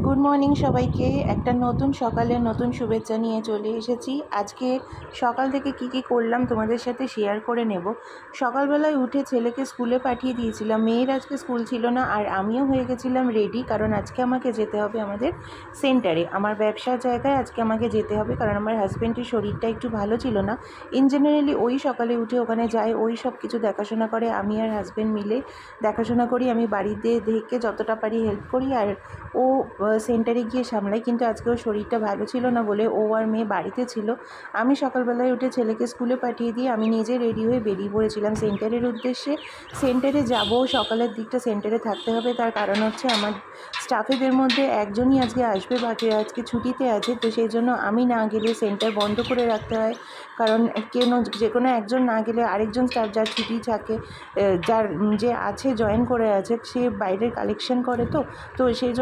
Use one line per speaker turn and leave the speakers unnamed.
Good morning সবাইকে। একটা নতুন সকালে নতুন শুভেচ্ছা নিয়ে চলে এসেছি। আজকে সকাল থেকে কি করলাম তোমাদের সাথে শেয়ার করে নেব। সকালবেলায় উঠে ছেলেকে স্কুলে পাঠিয়ে দিয়েছিলাম, মেয়ের আজকে স্কুল ছিল না, আর আমিও হয়ে গেছিলাম রেডি, কারণ আজকে আমাকে যেতে হবে আমাদের সেন্টারে, আমার ব্যবসার জায়গায় আজকে আমাকে যেতে হবে, কারণ আমার হাজব্যান্ডের শরীরটা একটু ভালো ছিল না। ইন জেনারেলি ওই সকালে উঠে ওখানে যায়, ওই সব কিছু দেখাশোনা করে, আমি আর হাজব্যান্ড মিলে দেখাশোনা করি। আমি বাড়িতে দেখে যতটা পারি হেল্প করি, আর ও সেন্টারে গিয়ে সামলাই। কিন্তু আজকে ওর শরীরটা ভালো ছিল না বলে ও আর মেয়ে বাড়িতে ছিল। আমি সকালবেলায় উঠে ছেলেকে স্কুলে পাঠিয়ে দিয়ে আমি নিজে রেডি হয়ে বেরিয়ে পড়েছিলাম সেন্টারের উদ্দেশ্যে। সেন্টারে যাব, সকালের দিকটা সেন্টারে থাকতে হবে, তার কারণ হচ্ছে আমার স্টাফেদের মধ্যে একজনই আজকে আসবে, বাকিরা আজকে ছুটিতে আছে। তো সেই জন্য আমি না গেলে সেন্টার বন্ধ করে রাখতে হয়, কারণ যে কোনো একজন না গেলে আরেকজন স্টাফ যার ছুটি থাকে, যে আছে জয়েন করে আছে, সে বাইরের কালেকশন করে, তো সেই